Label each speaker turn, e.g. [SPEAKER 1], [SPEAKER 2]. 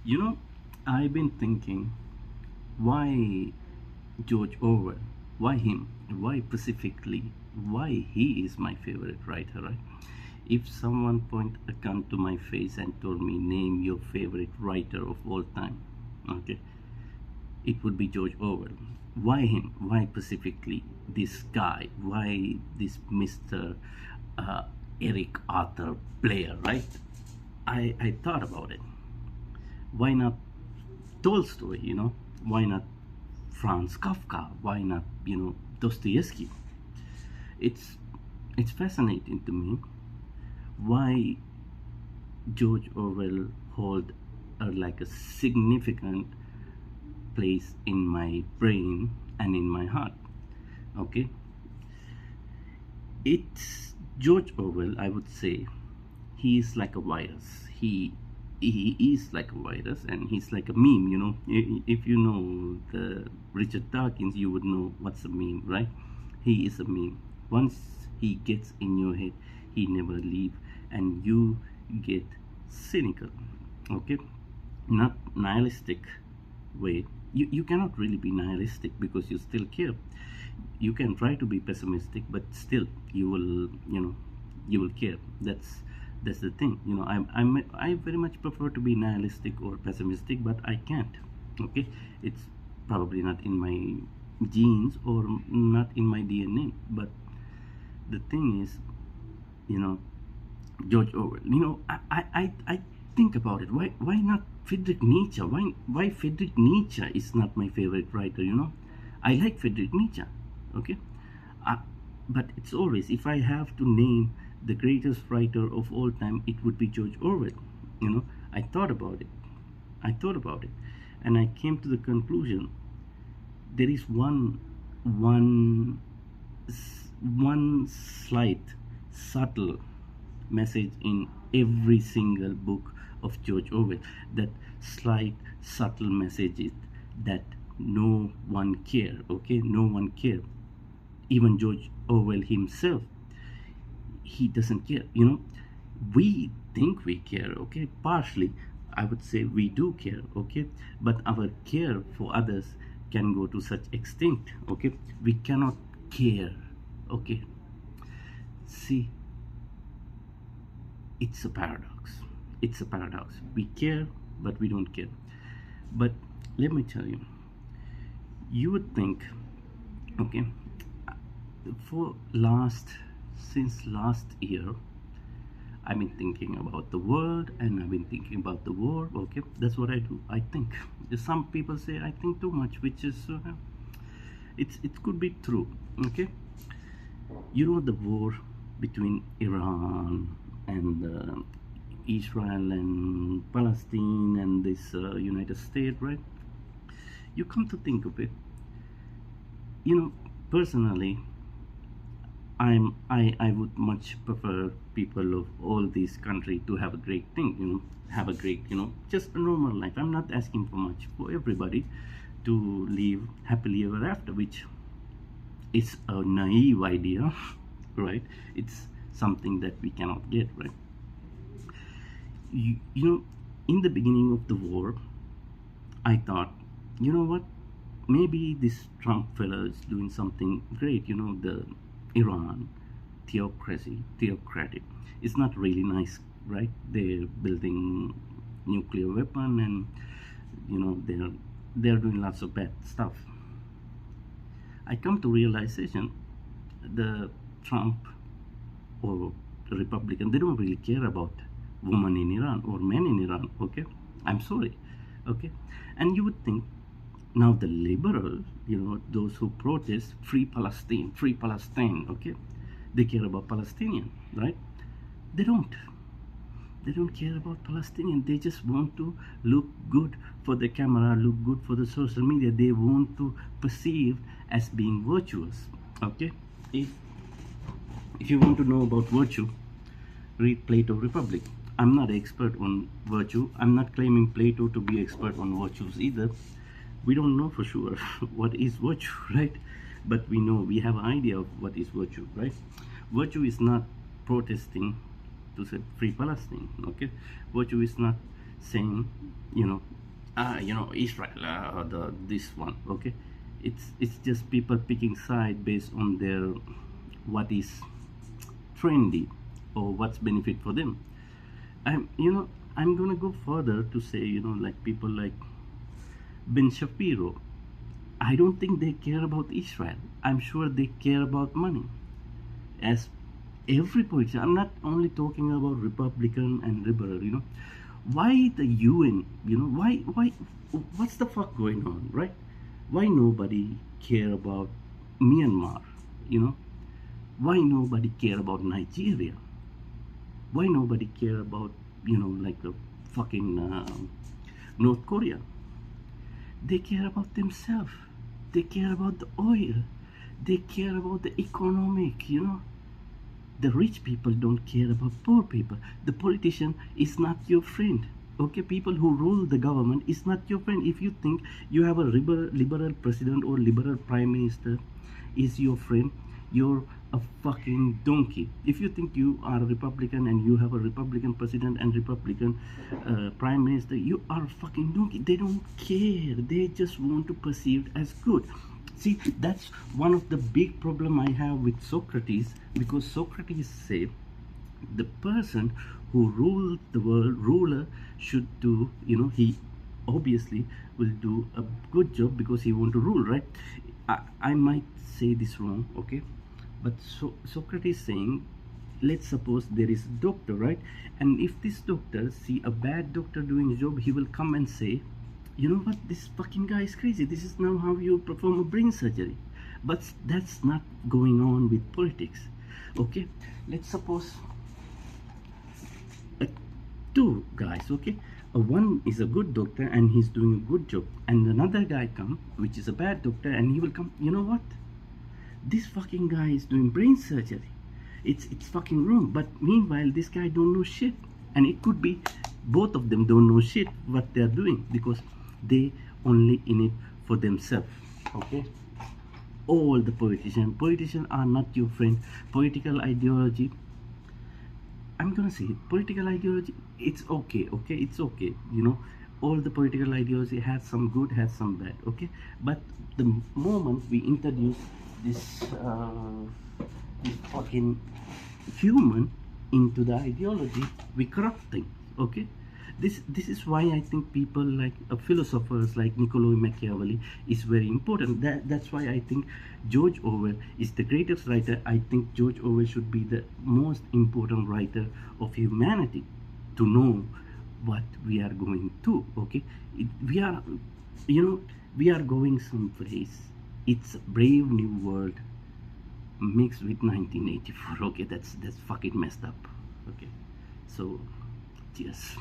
[SPEAKER 1] You know, I've been thinking, why George Orwell? Why him? Why specifically? Why he is my favorite writer, right? If someone point a gun to my face and told me, name your favorite writer of all time, okay, it would be George Orwell. Why him? Why specifically this guy? Why this Mr. Uh, Eric Arthur Blair, right? I thought about it. Why not Tolstoy, why not Franz Kafka, why not, Dostoevsky? It's fascinating to me why George Orwell hold like a significant place in my brain and in my heart. Okay, it's George Orwell. I would say he is like a virus. He is like a virus, and he's like a meme. If you know the Richard Dawkins, you would know what's a meme, right? He is a meme. Once he gets in your head, he never leave, and you get cynical. Okay, not nihilistic way. You cannot really be nihilistic because you still care. You can try to be pessimistic, but still you will you will care. That's the thing. I very much prefer to be nihilistic or pessimistic, but I can't. Okay, it's probably not in my genes or not in my DNA. But the thing is, you know George Orwell. I think about it. Why not Friedrich Nietzsche? Why Friedrich Nietzsche is not my favorite writer? I like Friedrich Nietzsche. Okay, uh, but it's always, if I have to name the greatest writer of all time, it would be George Orwell. I thought about it. And I came to the conclusion there is one one slight subtle message in every single book of George Orwell. That slight subtle message is that no one care. Okay, no one care. Even George Orwell himself, he doesn't care. We think we care. Okay, partially I would say we do care. Okay, but our care for others can go to such extent. Okay, we cannot care. Okay, see, it's a paradox. We care, but we don't care. But let me tell you, you would think, okay, since last year, I've been thinking about the world, and I've been thinking about the war. Okay, that's what I do. I think. Some people say I think too much, which is it could be true. Okay, the war between Iran and Israel and Palestine and this United States, right? You come to think of it, personally, I would much prefer people of all these countries to have a great thing, have a great, just a normal life. I'm not asking for much, for everybody to live happily ever after, which is a naive idea, right? It's something that we cannot get, right? In the beginning of the war, I thought, you know what? Maybe this Trump fella is doing something great. The Iran theocratic. It's not really nice, right? They're building nuclear weapon, and they're doing lots of bad stuff. I come to realization, the Trump or the Republican, they don't really care about women in Iran or men in Iran. Okay, I'm sorry. Okay, and you would think, now the liberal, those who protest free Palestine, okay, they care about Palestinian, right? They don't care about Palestinian. They just want to look good for the camera, look good for the social media. They want to perceive as being virtuous. Okay, if you want to know about virtue, read Plato Republic. I'm not an expert on virtue. I'm not claiming Plato to be expert on virtues either. We don't know for sure what is virtue, right? But we know, we have an idea of what is virtue, right? Virtue is not protesting to say free Palestine. Okay, virtue is not saying Israel, the this one, okay. It's just people picking side based on their what is trendy or what's benefit for them. I'm gonna go further to say, like people like Ben Shapiro. I don't think they care about Israel. I'm sure they care about money. As every politician, I'm not only talking about Republican and liberal. Why the UN? Why? What's the fuck going on, right? Why nobody care about Myanmar? You know, why nobody care about Nigeria? Why nobody care about like the fucking North Korea? They care about themselves. They care about the oil. They care about the economic. The rich people don't care about poor people. The politician is not your friend. Okay, people who rule the government is not your friend. If you think you have a liberal president or liberal prime minister is your friend, you're a fucking donkey. If you think you are a Republican and you have a Republican president and Republican prime minister, you are a fucking donkey. They don't care. They just want to perceive as good. See, that's one of the big problem I have with Socrates, because Socrates said the person who rules the world, ruler, should do, he obviously will do a good job because he want to rule, right? I might say this wrong, okay? But Socrates saying, let's suppose there is a doctor, right? And if this doctor see a bad doctor doing his job, he will come and say, you know what, this fucking guy is crazy. This is now how you perform a brain surgery. But that's not going on with politics, okay? Let's suppose two guys, okay? One is a good doctor and he's doing a good job, and another guy come, which is a bad doctor, and he will come, you know what? This fucking guy is doing brain surgery. It's fucking wrong. But meanwhile, this guy don't know shit, and it could be both of them don't know shit what they are doing because they only in it for themselves. Okay. All the politicians are not your friend. Political ideology, I'm gonna say political ideology, it's okay, it's okay. All the political ideology has some good, has some bad, okay? But the moment we introduce this this fucking human into the ideology, we corrupt things, okay? This is why I think people like philosophers like Niccolo Machiavelli is very important. That's why I think George Orwell is the greatest writer. I think George Orwell should be the most important writer of humanity to know what we are going to. Okay, we are going someplace. It's a brave new world mixed with 1984. Okay, that's fucking messed up. Okay, so cheers.